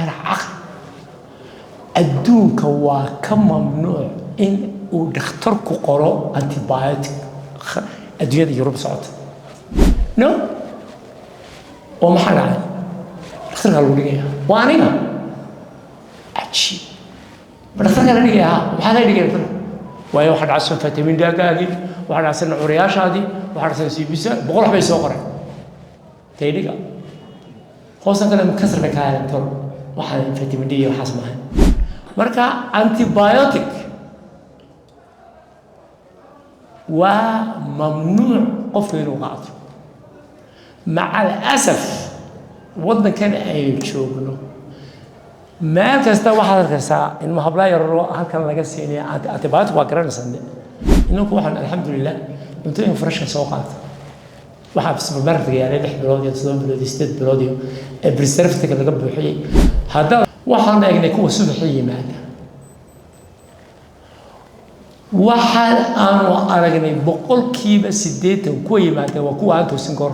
شرع عقل الدون كوا كم ممنوع إن ودختر كقراء أنتيبيوتيك الدنيا دي يوروب صعد نو ومحل عادي دختر قالوا لي وأنا عجيب دختر قال لي محل لي قال ويا واحد عسل فيتامين د قاعد واحد عسل عرياش هذه واحد عسل سي بي سي بقول حبي سوقر تيديك خاصة كلام كسر بكاء ترى واحد فيتامين دي وحاس معه مركا أنتيبيوتيك وممنوع قفل الوقات مع الأسف وضنا كان أي شغله ما كستا واحد كسا إنه هبلا يرو هالكلام لقى سيني أنتيبيوتيك وقرن سند إنه كواحد الحمد لله نتوين فرش سوقات واحد في السوبر ماركت يعني لح بلودي تصدم بلودي ستة بلودي بريسيرفتك اللي قبل حي هذا واحد ناقل يكون سبحي معنا واحد أنا أرجعني بقول كيف سديت وكوي معنا وكوا أنتو سنقر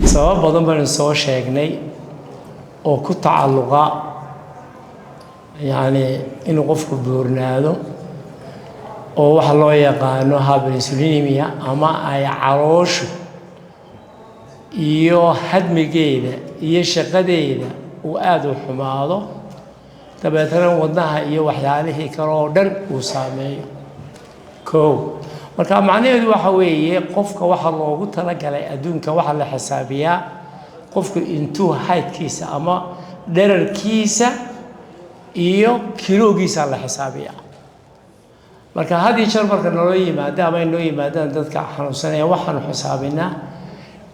سواء بدون بنسوا شيء أو كتعلقة يعني إنه قف بورنادو أو واحد الله يقانو هابريسولينيميا أما أي عروش iyo hadmigeeda iyo shaqadeeda uu aad u xumaado tabeetana wadnaha iyo waxyaalihii kale oo dhan uu saameeyo koow marka macnaheedu waxa weeye qofka waxa loogu talagalay adduunka waxa la xisaabiyaa qofku intuu haydkiisa ama dherarkiisa iyo kiloogiisa la xisaabiyaa marka hadii jeer marka noo yimaado ama inoo yimaadaan dadka xanuunsanaya waxaan xisaabinaa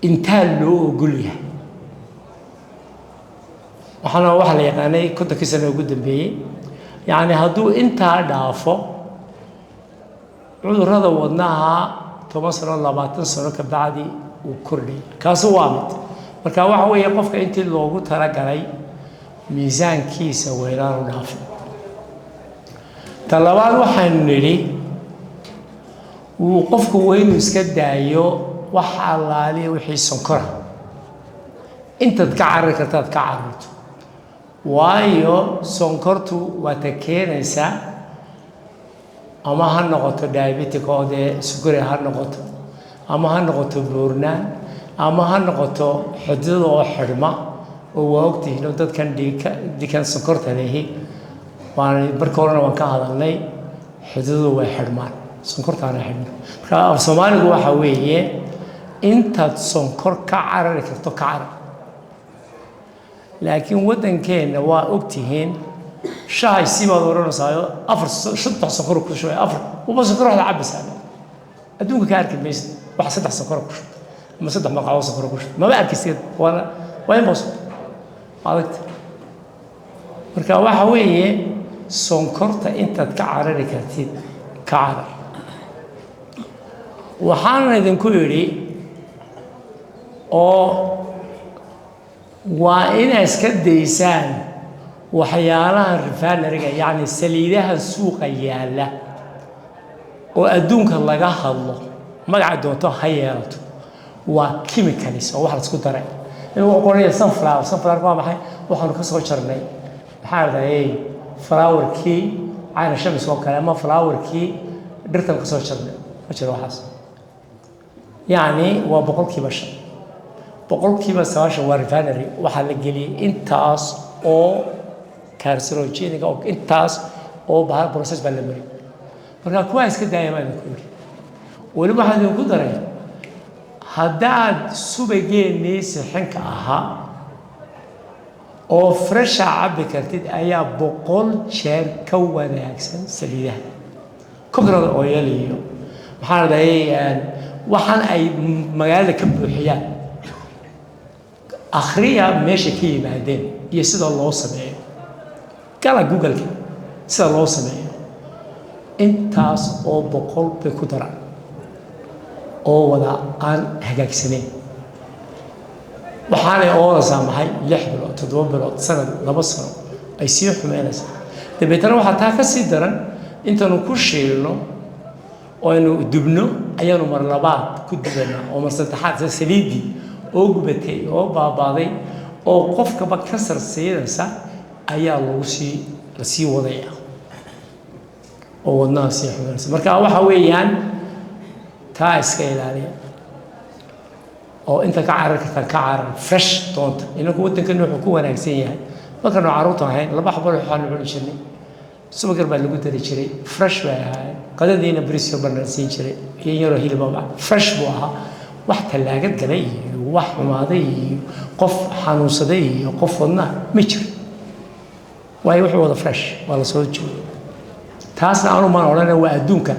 intaa loo ogol yahay waxaana waxa la yaqaanay kontonkii sano ugu dambeeyay yani hadduu intaa dhaafo cudurrada wadnaha 10 sano 20 sano ka bacdi uu kordhay kaas waa mid marka waxa weeye qofka intii loogu talagalay miisaankiisa weeraan u dhaafo talabaad waxaan niri uu qofku weyn iska daayo waxa allaaliye wixii sonkora intaad ka carari kartaad ka cararto waayo sonkortu waa ta keenaysaa ama ha noqoto diabetic oo dee sukari ha noqoto ama ha noqoto buurnaan ama ha noqoto xididada oo xidhma oo waa ogtihiin oo dadkan dhiikan sonkorta lehi waan marka horena waan ka hadalnay xididadu way xidhmaan sonkortaana xidhma marka Soomaaligu waxa weeye intaad sonkor ka carari karto ka carar laakiin wadankeena waa ogtihiin shahay sibaad oranaysaa afar saddex sonkor ku shubay afar uba sonkor la cabisaan adduunka ka arki maysid wax saddex sonkor ku shubay ama saddex maqaalo sonkor ku shubay ma arkisid waa impossible aadagta marka waxa weeye sonkorta intaad ka carari kartid ka carar waxaan idinku yiri oo waa inay iska daysaan waxyaalaha refinery-ga yani saliidaha suuqa yaala oo adduunka laga hadlo magaca doonto ha yeelato waa chemicals oo wax la isku daray inuu qoraya sunflower waa maxay waxaanu ka soo jarnay maxaa dhahay flower-kii ayna shamis oo kale ama flower-kii dhirtan ka soo jarnay ma jiro waxaas yani waa boqolkiiba 5 boqolkiiba 9 waa refinery waxa la geliyay intaas oo carcinogenic oo intaas oo bahal process baa la maray marka kuwa iska daaymaan ku yiri wali waxaan ku daray hadaad subageenii sixinka ahaa oo fresh cabbi kartid ayaa 100 jeer ka wanaagsan saliidaha coconut oil iyo maxaa dhahay waxaan ay magaalada ka buuxiyaan akhriya meesha ka yimaadeen iyo sida loo sameeyo kala google sida loo sameeyo intaas oo 100 bay ku daraan oo wada aan hagaagsaneen waxaanay oo saamaxay 6 bilood 7 bilood sanad 2 sano ay sii xumeynaysaa dabeetana waxa taa ka sii daran intaanu ku sheelno oo aynu dubno ayaanu mar labaad ku dubana oo mar saddexaad saliidii oo gubatay oo baabaaday oo qofka ba ka sarseeyaysa ayaa la sii wadaya oo wadnaha sii xumaanaysa marka waxa weeyaan taa iska ilaaliya oo inta ka carar kartaan ka carar fresh doonta inagu waddankan wuxuu ku wanaagsan yahay markaanu carruurta ahayn laba xabo waxaanu cuni jirnay subagar baa lagu dari jiray fresh bay ahaayeen qadadiina brisyo bannaan siin jiray iyo yaroo hilibaba fresh buu ahaa wax tallaagad galay iyo wax xumaaday iyo qof xanuunsaday iyo qof wadna ma jiro waayo wuxuu wada fresh waa la soo joogo taasna aanu maan odhanay waa adduunka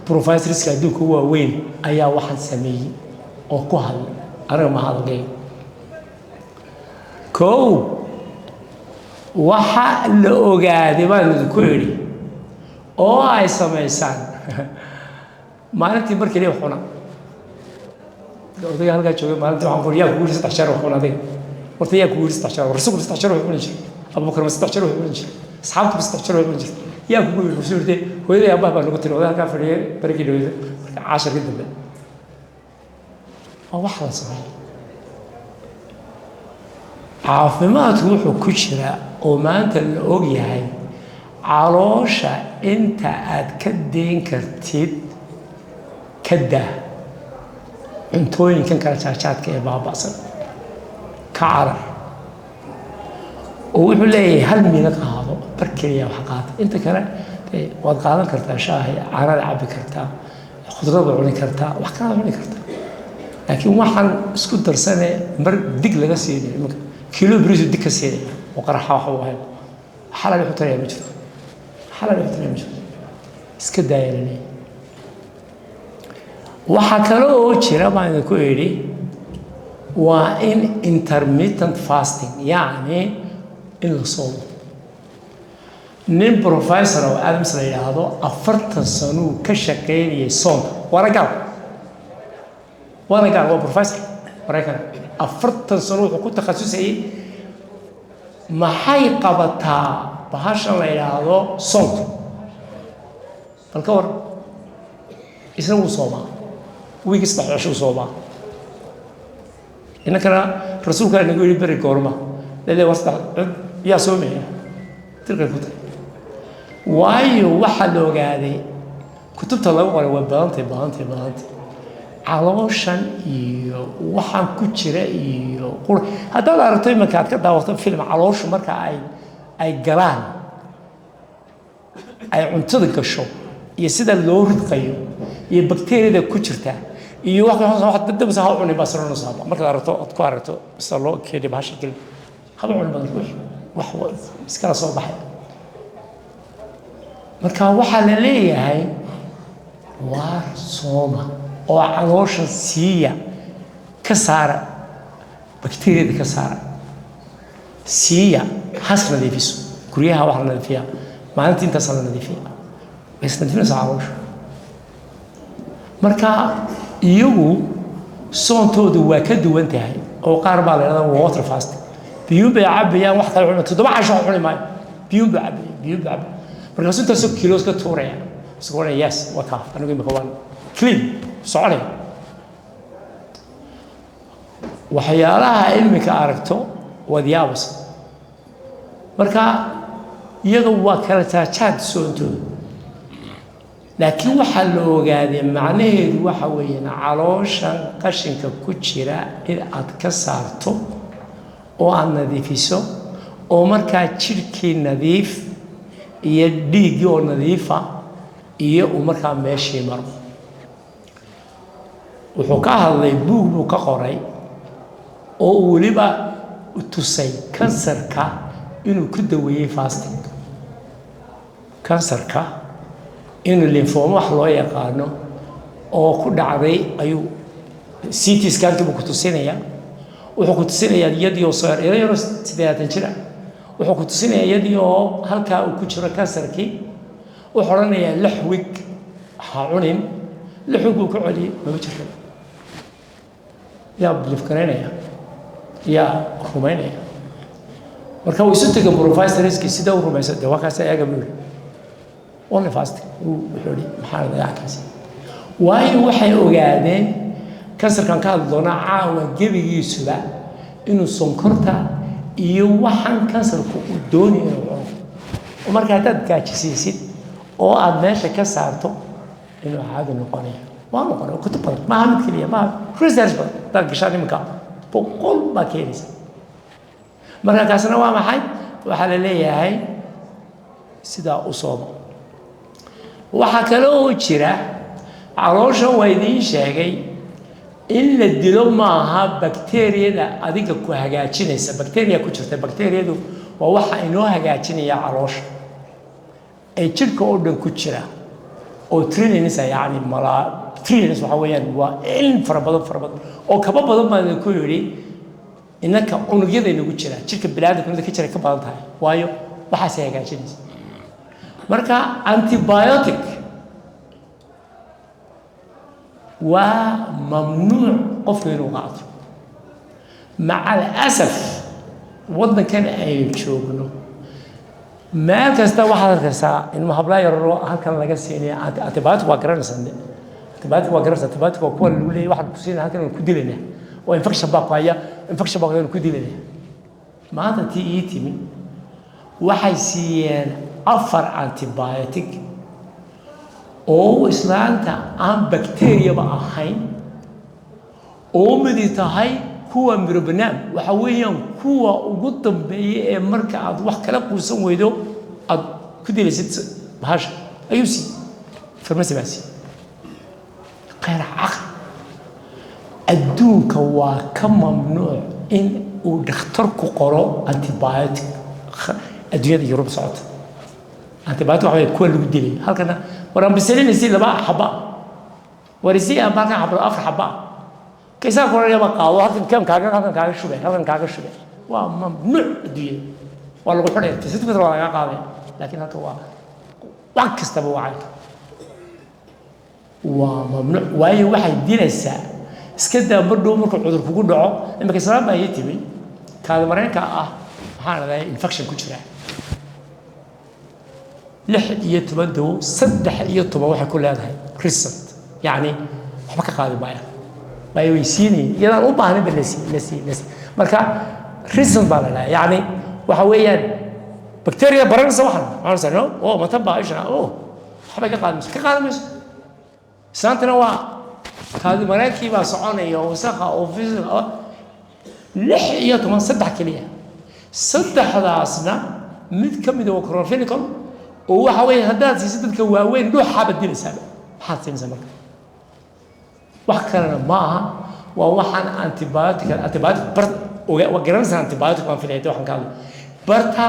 professorska adduunka waa weyn ayaa waxaan sameeyey oo ku hadlay aniga ma hadlay kow waxa la ogaaday baan idinku idhi oo ay samaysaan maalintii markii la xuna odayga halkaa joogay maalintii waxaan ku yaa kugu 3 jeer xuna adiga horta yaa kugu 3 jeer rasuulku 3 jeer xuna jiray abubakar 3 jeer xuna jiray asxaabtu 3 jeer xuna jiray yaa kugu rasuultay hooyaday abaha baa lagu tiri odayga halkaa fadhiyay barkii dhaweyda marka 10 ka dambe oo wax la sameeyay caafimaadku wuxuu ku jiraa oo maanta la og yahay caloosha inta aad ka deyn kartid ka daa cuntooyinkan kala jaajaadka ee baaba'san ka carar oo wuxuu leeyahay hal miina qaado bar keliya wax qaata inta kale waad qaadan kartaa shaahi caanaad cabbi kartaa khudrad cuni kartaa wax kala cuni kartaa laakiin waxaan isku darsanay mar dig laga siiyay imika kilo bariis dig ka siiyay oo qaraxa waxa uu ahay xalal wuxuu tareeyay ma jirto xalal wuxuu tareeyay ma jirto iska daayay waxa kale oo jira baan ku eeri waa in intermittent fasting yani in la soomo nin professor oo Adams la yiraahdo 40 sano ka shaqeeyay soonka waragal waa professor waragal 40 sano wuxuu ku takhasusay maxay qabataa bahashan la yiraahdo soonka balka war isna wuu soomaa wiigis dhaxasho soomaa inakana rasuulka nagu yiri bari goorma leeyahay wasta yaa soomaya tilka kutub waayo waxa la ogaaday kutubta lagu qoray waa badan calooshan iyo waxaan ku jira iyo haddaad aragto imanka aad ka daawato film calooshu marka ay galaan ay cuntada gasho iyo sida loo ridqayo iyo bakteeriyada ku jirta iyo wax dadba sax u cunay basroon saaba marka aragto aad ku aragto sida loo keenay bahasha gal haba cun badan wax iskala soo baxay marka waxa la leeyahay waa sooma oo caloosha siiya ka saara bakteeriyada ka saara siiya has nadiifiso guryaha wax la nadiifiya maalintii intaas la nadiifiya bas nadiifinaysa caloosha marka iyagu soontoodu waa ka duwan tahay oo qaar baa la yiraahdaa water fasting biyuun bay cabayaan wax kale cunto 7 casho cuni maayo biyuun bay cabayaan marka sunta soo kilos ka tuuraya isagoo yes waka anigu imika waan clean soconay waxyaalaha ilmika aragto wadiyaabas marka iyaga waa kala jaajaad soontooda laakiin waxa la ogaaday macnaheedu waxa weeyaan caloosha qashinka ku jira in aad ka saarto oo aad nadiifiso oo markaa jirkii nadiif iyo dhiigii oo nadiifa iyo uu markaa meeshii maro wuxuu ka hadlay buug buu ka qoray oo uu weliba tusay kansarka inuu ku daweeyey fasting kansarka inuu lymphoma wax loo yaqaano oo ku dhacday ayuu CT scan-kii buu ku tusinayaa wuxuu ku tusinayaa iyadii oo soo yar 80 jir wuxuu ku tusinayaa iyadii oo halkaa uu ku jiro kansarkii wuxuu oranayaa 6 week ha cunin 6 week uu ku celiyay ma jiro yaa bilif kareynaya yaa rumaynaya marka uu isu tagay professorskii sida uu rumaysan waa kaas ayaga meel only fasting wuxuu maxaa laga akasi waayo waxay ogaadeen kansarkan ka hadli doona caawa gebigiisuba inuu sonkorta iyo waxaan kansarku u doonaya inuu cuno oo marka haddaad gaajisiisid oo aad meesha ka saarto inuu caadi noqonayo waa noqonay oo kutub badan maaha mid keliya maaha research badan haddaad gashaan iminka boqol baa keenaysa marka kaasna waa maxay waxaa la leeyahay sidaa u soomo waxaa kale oo jira calooshan waa idiin sheegay in la dilo maaha bakteeriyada adiga ku hagaajinaysa bakteeriya ku jirta bakteeriyadu waa waxa inoo hagaajinaya caloosha ee jirka oo dhan ku jira oo trillions yani trillions waxa weeyaan waa in fara badan oo kaba badan baa ku yiri inaka unugyada inagu jira jirka bini'aadamka ka jira ka badan tahay waayo waxaas hagaajinaysa marka antibiotic وممنوع قفل وقعته مع الأسف وضن كان أي شوقنا ما كستا واحد كسا إنه هبلا يرو هل كان لقى سيني أتبعت وقرن سند أتبعت وقول لي واحد بسين هل كان كديلنا وإنفكش باقية إنفكش باقية كديلنا ما هذا تي تيمي واحد سين أفر أنتيبيوتيك oo islaanta aan bakteeriyaba ahayn oo midi tahay kuwa mirobanaam waxa weeyaan kuwa ugu dambeeyay ee marka aad wax kala quusan weydo aad ku dilaysid bahasha ayuusi farmasi baasi qeyr aqal adduunka waa ka mamnuuc in uu dhakhtarku qoro antibiotic adduunyada Yurub socota antibiotic waxa weeye kuwa lagu dilay halkana ورام بسلين يصير لبا حبا وريسي أم باكا حبا أفر حبا كيسا كورا يبا قاوة هكذا كم كاغا شبه هكذا كاغا شبه وممنوع الدنيا والله قول حرية تسيط كتر ولا قاوة لكن هكذا وعكس تبو وعيك وممنوع واي واحد دين الساعة اسكده برضو مركو عذر فوقو دعو لما كيسا ما يتبي كان مرين كا حانا ذا انفكشن كتير لح يتبدو صدح يطبع واحد كل هذا ريسنت يعني حبك قاضي بايع بايع ويسيني يلا أوبا هني بالنسي مركا ريسنت بالله يعني وحويا بكتيريا برن صباحا أنا سألنا أوه ما تبع إيش أوه حبك قاضي مش كقاضي مش سنتنا وا هذه مراكي بسعوني أو سخا أو فيزن لح يطبع صدح كليه صدح هذا أصلا مد كم يدو كرونفينيكم وwaxa weey hadaad siisid dadka waaweyn dhuuxa badinaysaa maxaad siinaysaa marka wax kalena ma aha waa waxaan antibiotic waa garanaysaa antibiotic waan filayay waxaan ka hadlay barta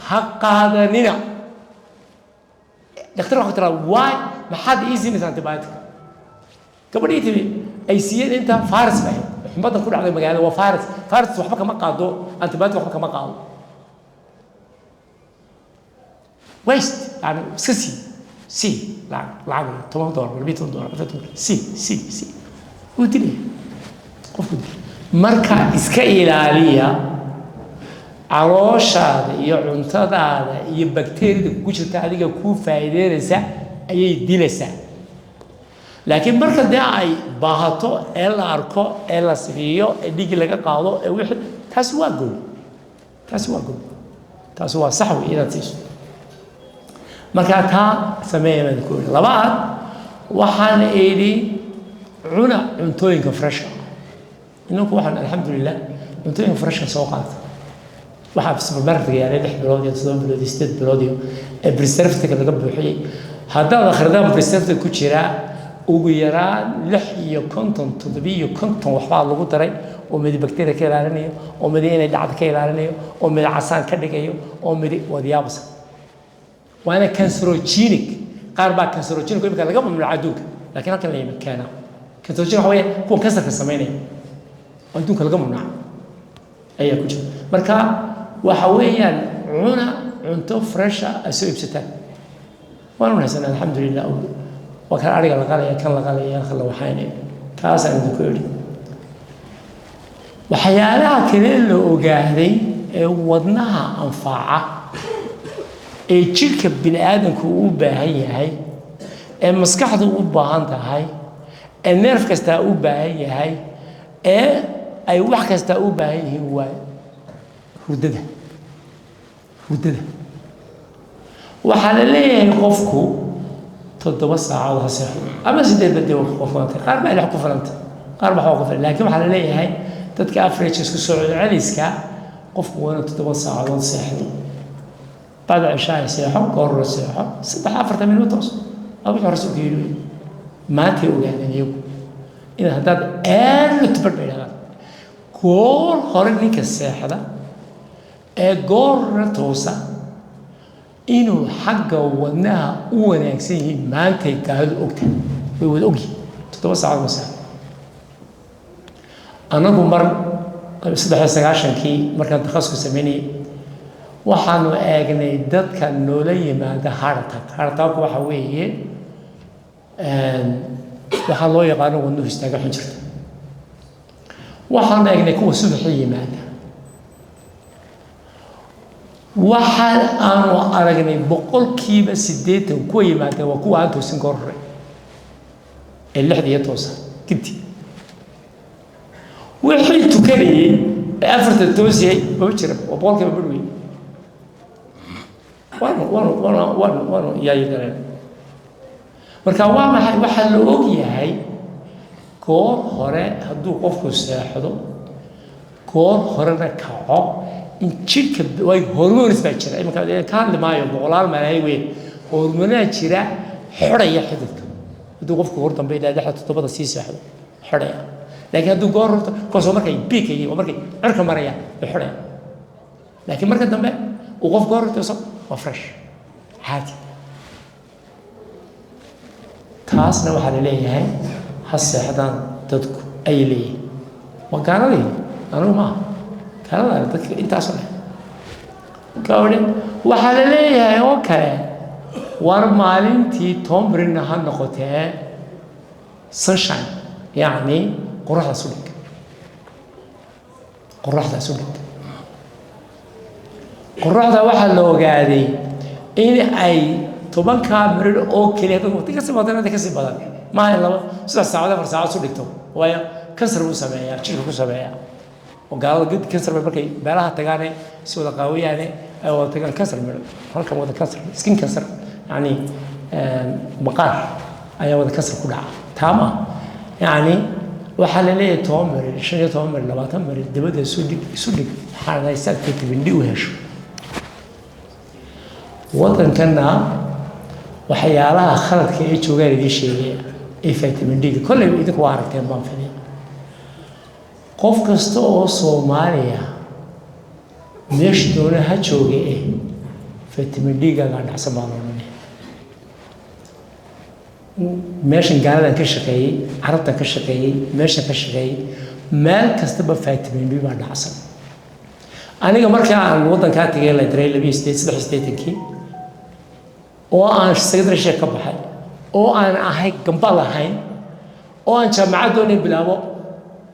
ha qaadanina dhakhtar waxa tira waay maxaad ii siinaysaa antibiotic gabadhii tibi ay siiyeen inta virus bay xumbadan ku dhacday magaalada waa virus waxba kama qaado antibiotic waxba kama qaado ويست يعني سي لعب $8 ولا $100 سي ودلي قف marka iska ilaaliya calooshaada iyo cuntadaada iyo bakteeriyada ku jirta adiga ku faa'iideynaysa ayay dilaysaa laakiin marka ay baahato ee la arko ee la siiyo ee dhig laga qaado ee wixii taas waa gool taas waa sax weey inaad siiso marka taa sameeyay ku labaad waxaan eedi cuna cuntooyinka fresh inuu waxaan alxamdulillah cuntooyinka fresh soo qaatay waxa supermarket yahay 6 bilood iyo 7 bilood iyo 8 bilood ee preservative laga buuxiyay hadda akhridan preservative ku jira ugu yaraan 6 iyo 7 iyo 50 waxba lagu daray oo mid bakteeriya ka ilaalinayo oo mid inay dhacdo ka ilaalinayo oo mid casaan ka dhigayo oo mid wadiyaabas وانا كانسروجينيك قاربا كانسروجينيك يبقى لقى من العدوك لكن هكذا اللي مكانه كانسروجينيك هو كون كسر في السمينه عدوك لقى من اي كوجه marka waxa weeyaan cuna cunto fresh asoo ibsataan waan wanaagsan alxamdulillah wa kan ariga la qalay kan la qalay khalla waxaynay taas aan ku yiri waxyaalaha kale la ogaaday ee wadnaha anfaca ee jirka bini'aadamku u baahan yahay ee maskaxdu u baahan tahay ee nerf kasta u baahan yahay ee ay wax kasta u baahan yihiin waay hurdada waxaa la leeyahay qofku 7 saacadood ha seexdo ama 8 badee qof maanta qaar baa ilaahay ku falanta qaar baa wax ku falan laakiin waxaa la leeyahay dadka average isku soo celiska qofku waa 7 saacadood seexdo بعد عشاء سياحة قرر سياحة 4 من وتوصل أبو حرس كيلو ما تيجي يعني اليوم إذا هذا تبرد إلى كور خارجني كالسياحة ده قرر توصل إنه حاجة ونها ونكسيه ما تيجي هذا الوقت ويقول تتوسع على المسافة أنا بمر صدق عشان كي مركز تخصص سميني waxaanu eegnay dadka noola yimaada hartag waxa weeye waxaa loo yaqaano wadnuhu istaaga xun jirta waxaanu eegnay kuwa subaxii yimaada waxaan aanu aragnay 80% kuwa yimaada waa kuwa aan toosin goor hore ee 6 toosa kadib wixii tukanayay 4 toosiyay ma jira oo boqolkiiba badweyn وانا يا يدرين marka waa maxay waxa la og yahay koor hore haduu qofku seexdo koor horena kaco in jirka way hormoons baa jira imka ka hadlimaayo boqolaal malay weyn hormoonaa jira xoraya xididka haduu qofku hor dambe ilaa 7 sii seexdo xoraya laakiin haduu goor horta koosoo markay biikay oo markay cirka maraya xoraya laakiin marka dambe uu qof goor horta وفرش عادي تاسنا وحنا ليه هاي هسه حدان تدك أي ليه وكان لي أنا ما كان لا تدك أنت أصلا كوني وحنا ليه هاي أوكي ورمالين تي تومبرنا هالنقطة سنشان يعني قرحة سلك qorraxda waxa loo gaaday in ay 10 kaamir oo kaliya waqti ka sii badan ma ay laba 3 saacadood 4 saacadood soo dhigto waayo kansar uu sameeyaa jirka ku sameeyaa oo gaalada gid kansar markay beelaha tagaanay si wada qaawiyaan ay wada tagaan kansar meel halka wada kansar skin kansar yani maqaar ayaa wada kansar ku dhaca taama yani waxa la leeyahay toomir 15 20 dibadda soo dhig xaaladaysa kadibindi u hesho waddankana waxyaalaha khaladka ay joogaan idin sheegay ee vitamin D kullee idinku waa aragteen baan filayaa qof kasta oo Soomaaliya meesha doona ha joogay vitamin D ga dhacsan baan oranay meeshan gaaladan ka shaqeeyay carabta ka shaqeeyay meesha ka shaqeeyay meel kastaba vitamin D baa dhacsan aniga markaa aan waddanka tagay la diray 2 oo aan secondary sheek ka baxay oo aan ahay gamba lahayn oo aan jaamacad doonay bilaabo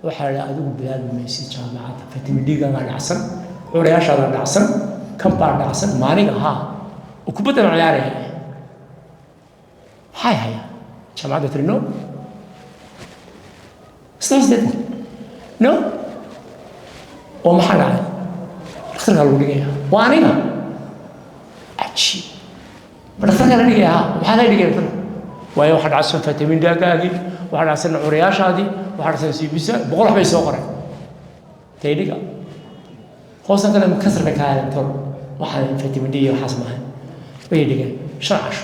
waxa la adigu bilaabmaysi jaamacada vitamin D ga dhacsan curayaasha dhacsan kan baa dhacsan maaniga ha oo ku badan ciyaaraya hay jaamacada trino استاذ نو وما حد عليه اخترق الولية وأنا عجيب بنخترق الولية وحنا اللي قلنا ويا واحد عسل فيتامين د قاعد واحد عسل عرياش هذه واحد عسل سيبيسا بقول حبي سوقره تيجي خاصة كلام كسر بكاله ترى واحد فيتامين د وحاسمها ويجي شرعش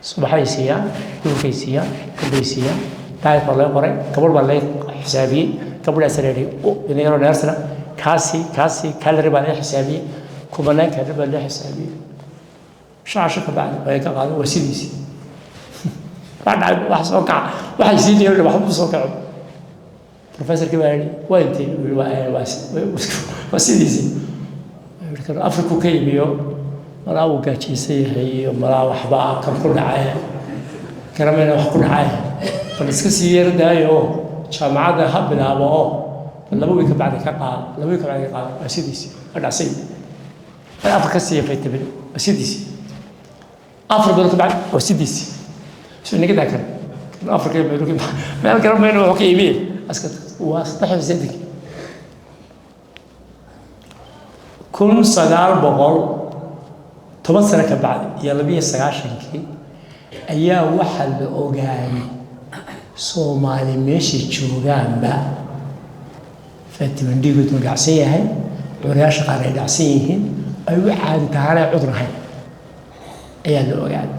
صباحي سيا كل سيا كل سيا تعرف والله قري قبل بالله حسابي قبل أسرائيل أو ينيرو نرسنا كاسي كالري بالله حسابي كمان كالري بالله حسابي شاشة بعد وهيك قالوا وسيليسي بعد واحد سوكع واحد يزيد يقول واحد سوكع بروفيسور كباري وينتي وسيليسي أفريقيا كيميو مراو كاتشيسي هي مراو حباء كم كل عاية كرمنا وحكون عاية فالسكسي يردايو جامعة هب لابو لابو بعد كقال لابو بعد كقال أسيديسي أنا سيد أفريقيا سيا فيتبل أسيديسي أفريقيا بعد أسيديسي شو نقدر كان أفريقيا بيقولوا ما الكلام بينه وحكي يمين أسكت واستحي زيدك كون سجال بقول toban sano ka bacdi iyo 290kii ayaa waxa la ogaayay Soomaali meeshii joogaanba Fatima Ndigo tuu gacsan yahay waraasha qaar ay gacsan yihiin ay u caadi tahay cudur ahayn ayaa la ogaayay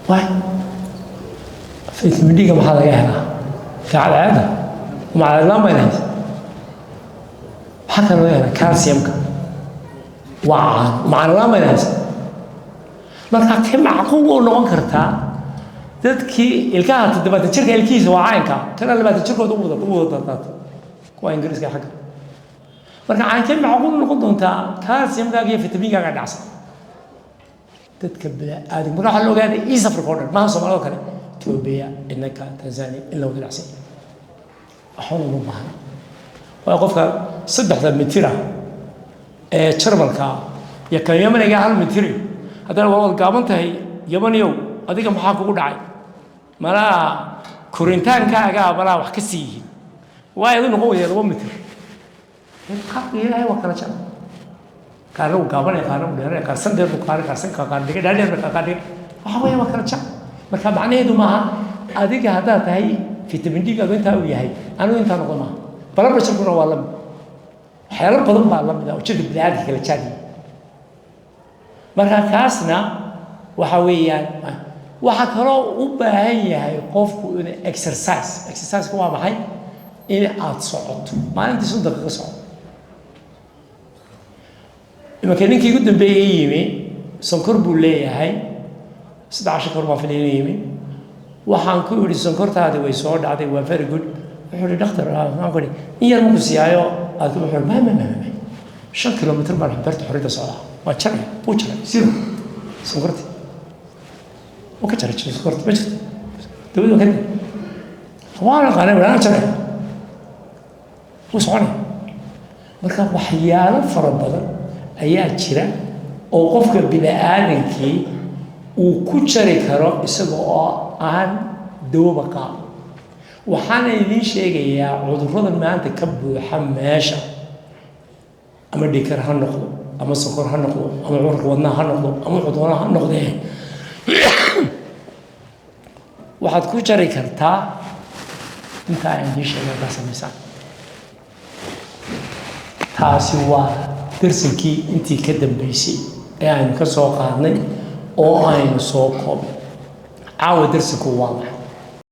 واحد في المدينة محل جاهنا كعلى عادة ومع لا ما ينهز حتى لو هنا كالسيوم ومع لا ما ينهز marka ka macquul noqon karta dadkii ilkaha toddobaad jirka ilkiisa waa caynka tan labaad jirkooda u wada dadka kuwa ingiriiska xaq marka caynka macquul noqon doonta calciumkaaga iyo fitamiinkaaga dhacsan dadka baa aad marka loo gaaday isa recorder ma Soomaaliya kale Ethiopia inaka Tanzania illa wada dhacsan waxaan u baahan waa qofka 3 mitir ee Jarmalka iyo kan Yamaniga 1 mitir haddana waa gaaban tahay Yamaniyow adiga maxaa kugu dhacay mala korintaankaaga bala wax ka siihin waa idin ugu weeyay 2 mitir xaq ilaahay waa kala jecel kaano gaaban ee kaano dheer ka sandeer ku kaarsan ka dhiga dhaadheer ka dhiga waxa weeye waa kala jecel marka macnaheedu maaha adiga hadaa tahay vitamin D ga inta uu yahay anu inta noqon ma bala bashirkuna waa la xeelad badan baa la mid ah oo jirka bilaad kala jecel marka kaasna waxa weeyaan waxa kale oo u baahan yahay qofku inuu exercise waa maxay in aad socoto maalintii 3 daqiiqo socoto imaka ninkii ugu dambeeyay yimi sonkor buu leeyahay 16 kor ma filayay yimi waxaan ku yiri sonkortaadi way soo dhacday waa very good wuxuu yiri dhakhtar aan ku yiri in yar ma ku siyaayo aad ku wuxuu ma 5 kilomitir baan barta xorida socdaa waa jari buu jari siro sonkorti oo ka jari sonkorti ma jirto dawladda kan waana qaanay wala jari وصعني marka waxyaalo fara badan ayaa jira oo qofka bini'aadankii uu ku jari karo isagoo aan dawba qaab waxaan idin sheegayaa cudurrada maanta ka buuxa meesha ama dhikar ha noqdo ama sokor ha noqdo ama cudurka wadnaha ha noqdo ama cudurada ha noqdee waxaad ku jari kartaa inta aan idin sheegay samaysan taasi waa darsinkii intii ka dambeysay ee aan ka soo qaadnay oo aynu soo koobnay caawa darsigu waa